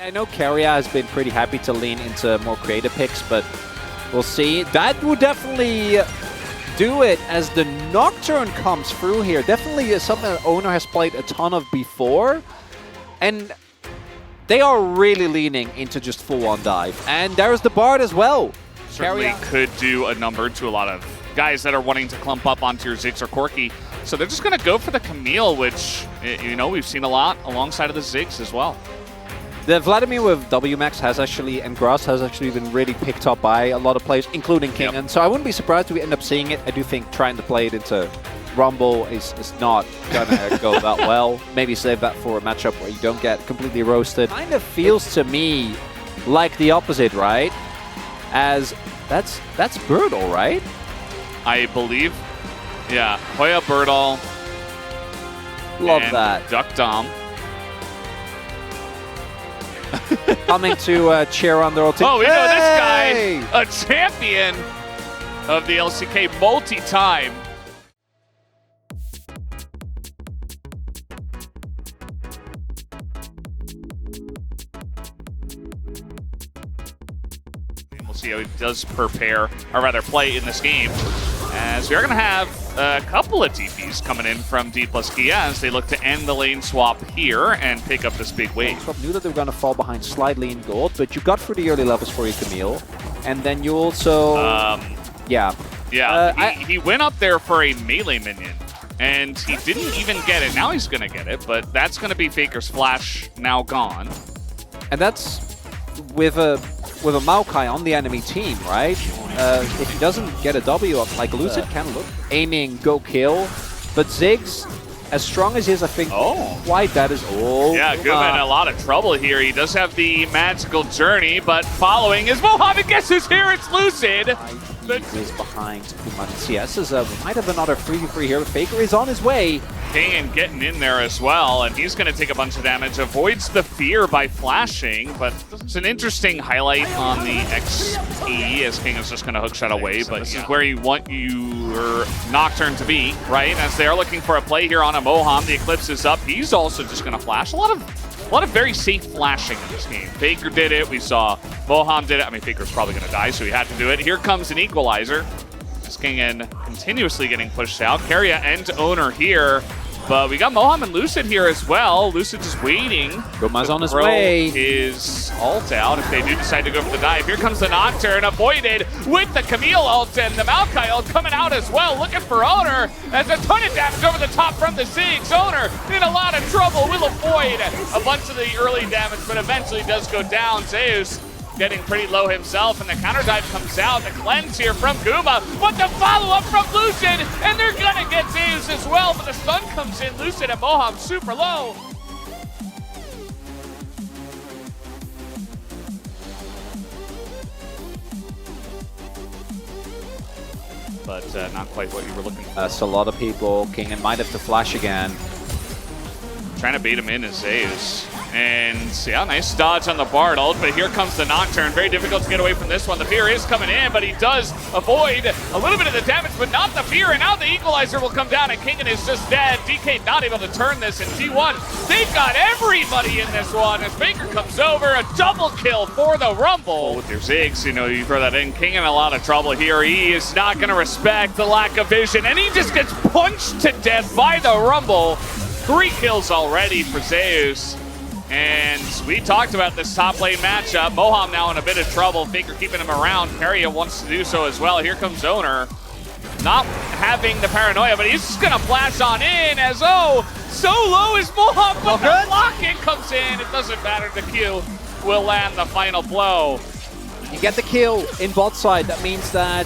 I know Keria has been pretty happy to lean into more creative picks, but we'll see. That would definitely do it as the Nocturne comes through here. Definitely something that Owner has played a ton of before. And they are really leaning into just full-on dive. And there's the Bard as well. Certainly could do a number to a lot of guys that are wanting to clump up onto your Ziggs or Corki. So they're just going to go for the Camille, which, you know, we've seen a lot alongside of the Ziggs as well. The Vladimir with WMAX has actually, and Grass has actually been really picked up by a lot of players, including King. And so I wouldn't be surprised if we end up seeing it. I do think trying to play it into Rumble is not going to go that well. Maybe save that for a matchup where you don't get completely roasted. Kind of feels to me like the opposite, right? As that's Birdle, right? I believe. Yeah, Hoya Birdle. Love that. Duck Dom. Coming to cheer on their old team. Oh, we know this guy, a champion of the LCK multi-time. We'll see how he does prepare, or rather play in this game, as we are going to have a couple of DPs coming in from D plus Kia as they look to end the lane swap here and pick up this big wave. Knew that they were going to fall behind slightly in gold, but you got through the early levels for your Camille, and then you also... he went up there for a melee minion, and he didn't even get it. Now he's going to get it, but that's going to be Faker's Flash now gone. And that's with a Maokai on the enemy team, right? If he doesn't get a W up, like Lucid can look aiming, go kill. But Ziggs, as strong as he is, I think quite that is all. Yeah, Guma in a lot of trouble here. He does have the magical journey, but following is Mohammed. Guess who's here? It's Lucid. He is behind Guma. CS is might have another 3v3 here. Faker is on his way. King getting in there as well, and he's going to take a bunch of damage. Avoids the fear by flashing, but it's an interesting highlight on the XP as King is just going to hookshot away. But this is where you want your Nocturne to be, right? As they are looking for a play here on a Moham. The Eclipse is up. He's also just going to flash. A lot of very safe flashing in this game. Faker did it. We saw Moham did it. I mean, Faker's probably going to die, so he had to do it. Here comes an equalizer. King continuously getting pushed out. Keria and Owner here, but we got Moham and Lucid here as well. Lucid just waiting. Guma's on his way. His ult out if they do decide to go for the dive. Here comes the Nocturne, avoided with the Camille ult and the Maokai ult coming out as well, looking for Owner. As a ton of damage over the top from the Ziggs. Owner in a lot of trouble, will avoid a bunch of the early damage, but eventually does go down. Zeus getting pretty low himself, and the counter dive comes out. The cleanse here from Guma, but the follow-up from Lucid, and they're gonna get Zeus as well, but the stun comes in. Lucid and Moham super low. But not quite what you were looking for. That's a lot of people. King might have to flash again. Trying to bait him in is Zeus. And yeah, nice dodge on the Bard ult, but here comes the Nocturne. Very difficult to get away from this one. The Fear is coming in, but he does avoid a little bit of the damage, but not the Fear. And now the Equalizer will come down, and Kingen is just dead. DK not able to turn this in T1. They've got everybody in this one as Baker comes over. A double kill for the Rumble. With your Ziggs, you know, you throw that in. King in a lot of trouble here. He is not going to respect the lack of vision, and he just gets punched to death by the Rumble. 3 kills already for Zeus. And we talked about this top lane matchup. Moham now in a bit of trouble. Faker keeping him around. Keria wants to do so as well. Here comes Owner. Not having the paranoia, but he's just going to flash on in as, so low is Moham, but the block-in comes in. It doesn't matter. The Q will land the final blow. You get the kill in bot side. That means that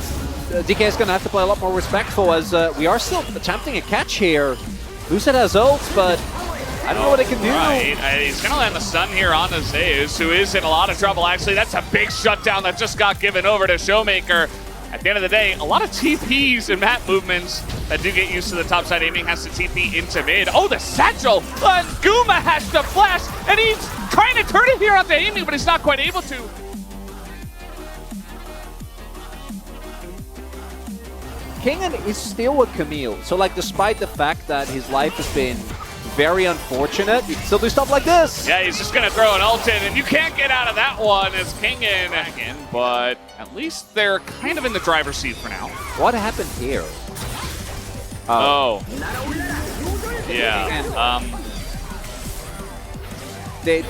DK is going to have to play a lot more respectful, as we are still attempting a catch here. Lucid has ult, but I don't know what it can do. Right. He's going to land the stun here on Zeus, who is in a lot of trouble. Actually, that's a big shutdown that just got given over to Showmaker. At the end of the day, a lot of TPs and map movements that do get used to the topside aiming. Has to TP into mid. Oh, the satchel! Guma has to flash, and he's trying to turn it here on the aiming, but he's not quite able to. Kingen is still with Camille, so like despite the fact that his life has been very unfortunate. You can still do stuff like this. Yeah, he's just going to throw an ult in, and you can't get out of that one as Kingen. But at least they're kind of in the driver's seat for now. What happened here? Oh. Yeah. They,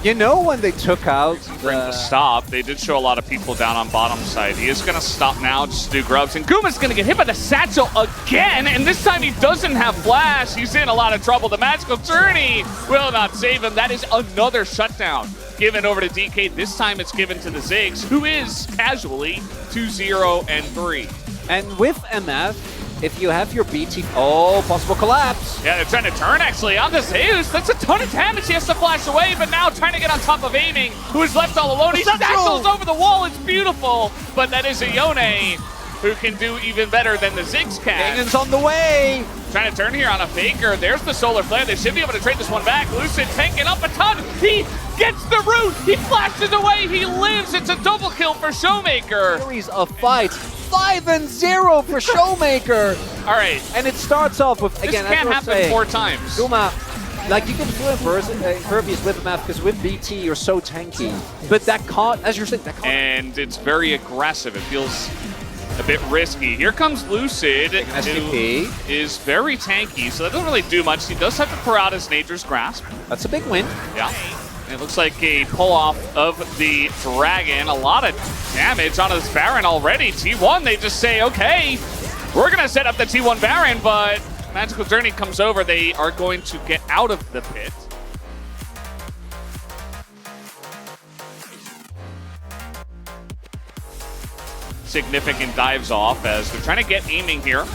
you know, when they took out the stop, they did show a lot of people down on bottom side. He is going to stop now just to do grubs. And Guma's going to get hit by the satchel again. And this time he doesn't have flash. He's in a lot of trouble. The magical journey will not save him. That is another shutdown given over to DK. This time it's given to the Ziggs, who is casually 2-0-3. And with MF, if you have your BT, possible collapse. Yeah, they're trying to turn actually on the Zeus. That's a ton of damage. He has to flash away, but now trying to get on top of aiming, who is left all alone. He satchels over the wall. It's beautiful, but that is a Yone who can do even better than the Ziggs can. Dingen's on the way. Trying to turn here on a Faker. There's the Solar Flare. They should be able to trade this one back. Lucid tanking up a ton. He gets the root. He flashes away. He lives. It's a double kill for Showmaker. Series of fights. 5-0 for Showmaker. All right. And it starts off with, again, this can't happen 4 times. Guma, like you can feel impervious with MF because with BT you're so tanky. But that can't, as you're saying, that can't. And it's very aggressive. It feels a bit risky. Here comes Lucid, who is very tanky, so that doesn't really do much. He does have to pour out his Nature's Grasp. That's a big win. Yeah. It looks like a pull-off of the Dragon. A lot of damage on this Baron already. T1, they just say, okay, we're going to set up the T1 Baron, but Magical Journey comes over. They are going to get out of the pit. Significant dives off as they're trying to get aiming here.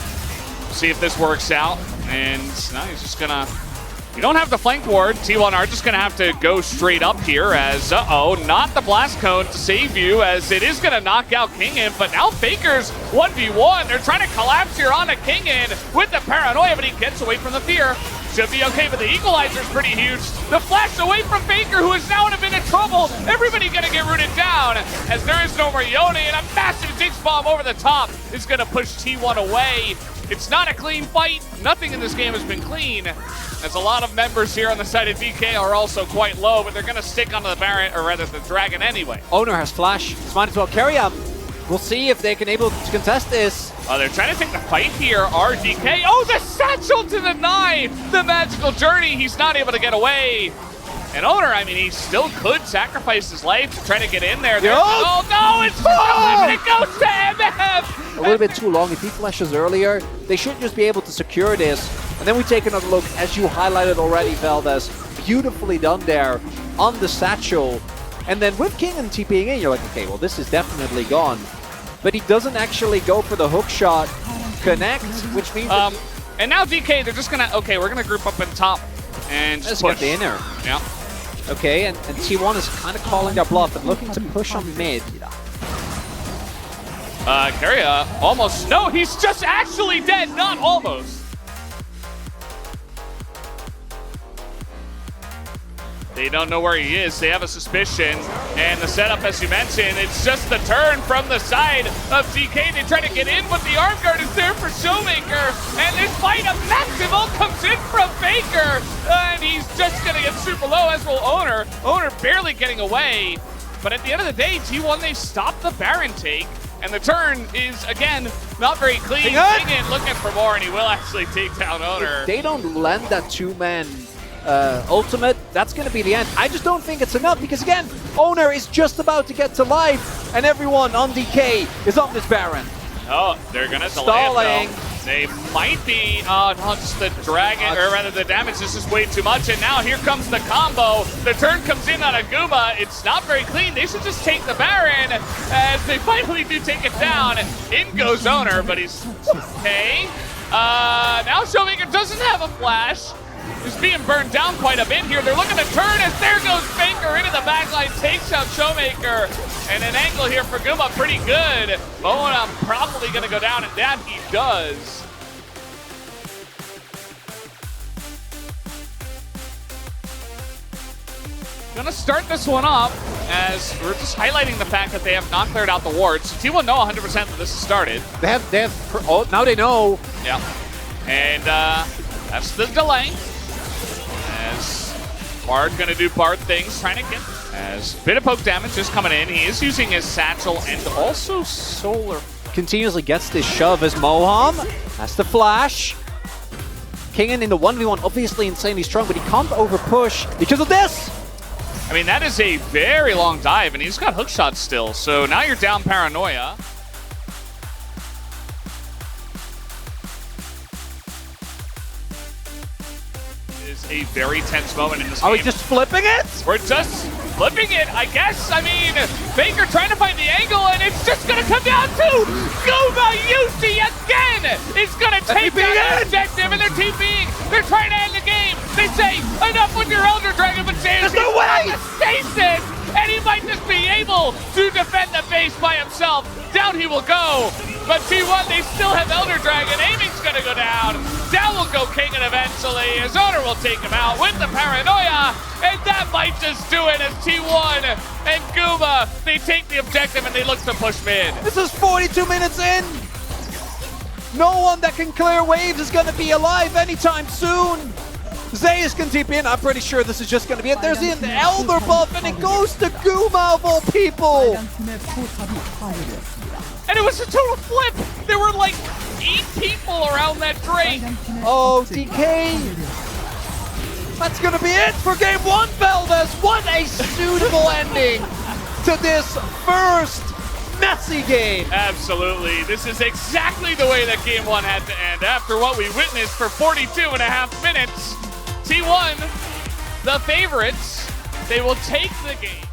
See if this works out. And no, he's just going to... You don't have the flank ward. T1 are just going to have to go straight up here as, not the blast cone to save you as it is going to knock out Kingen, but now Faker's 1v1. They're trying to collapse here on a Kingen with the paranoia, but he gets away from the fear. Should be okay, but the equalizer's pretty huge. The flash away from Faker, who is now in a bit of trouble. Everybody going to get rooted down as there is no more Yone, and a massive Jinx bomb over the top is going to push T1 away. It's not a clean fight. Nothing in this game has been clean, as a lot of members here on the side of DK are also quite low, but they're going to stick onto the Baron, or rather the Dragon anyway. Owner has flash. He's might as well carry him. We'll see if they can able to contest this. They're trying to take the fight here. RDK. Oh, the satchel to deny the magical journey. He's not able to get away. And Owner, I mean, he still could sacrifice his life to try to get in there. Oh, no, it's it goes to MF. A little bit too long. If he flashes earlier, they should just be able to secure this. And then we take another look, as you highlighted already, Valdez. Beautifully done there on the satchel. And then with King and TPing in, you're like, okay, well, this is definitely gone. But he doesn't actually go for the hook shot connect, which means... and now DK, they're just going to, okay, we're going to group up in top and just push. Get the inner. Yeah. Okay, and T1 is kind of calling their bluff and looking to push on mid. Keria almost, no, he's just actually dead, not almost. They don't know where he is. They have a suspicion. And the setup, as you mentioned, it's just the turn from the side of DK. They try to get in, but the arm guard is there for Showmaker. And this fight of Maximal comes in from Faker. And he's just going to get super low, as will Owner. Owner barely getting away. But at the end of the day, T1, they stop the Baron take. And the turn is, again, not very clean. Kingen looking for more, and he will actually take down Owner. If they don't land that two-man ultimate, that's going to be the end. I just don't think it's enough because, again, Owner is just about to get to life, and everyone on DK is on this Baron. Oh, they're going to delay it, though. They might be, no, just the Dragon, or rather the damage is just way too much, and now here comes the combo. The turn comes in on a Guma. It's not very clean. They should just take the Baron as they finally do take it down. In goes Owner, but he's okay. Now Showmaker doesn't have a flash. He's being burned down quite a bit here. They're looking to turn as there goes Faker into the backline, takes out Showmaker. And an angle here for Guma, pretty good. Mona probably going to go down, and that he does. Gonna start this one up as we're just highlighting the fact that they have not cleared out the wards. T1 know 100% that this has started. They have, now they know. Yeah. And That's the delay. As Bard gonna do Bard things, trying to get as a bit of poke damage is coming in. He is using his satchel and also solar. Continuously gets this shove as Moham has to flash. Kingen in the 1v1, obviously insanely strong, but he can't overpush because of this. I mean, that is a very long dive, and he's got hook shots still. So now you're down Paranoia. A very tense moment in this game. Are we just flipping it? We're just flipping it, I guess. I mean, Baker trying to find the angle, and it's just going to come down to Gumayusi again. It's going to take down the objective, and they're TPing. They're trying to end the game. They say, enough with your Elder Dragon, but James there's no way! Stasis, and he might just be able to defend the base by himself. Down he will go. But T1, they still have Elder Dragon. Aiming's going to go down. Down will go Kingen eventually. His owner will take him out with the Paranoia. And that might just do it as T1 and Guma, they take the objective and they look to push mid. This is 42 minutes in. No one that can clear waves is going to be alive anytime soon. Zeus can TP in. I'm pretty sure this is just going to be it. There's an Elder buff and it goes to Guma of all people. And it was a total flip. There were like 8 people around that Drake. Oh, DK. That's going to be it for game 1, Veldez. What a suitable ending to this first messy game. Absolutely. This is exactly the way that game 1 had to end. After what we witnessed for 42.5 minutes, T1, the favorites, they will take the game.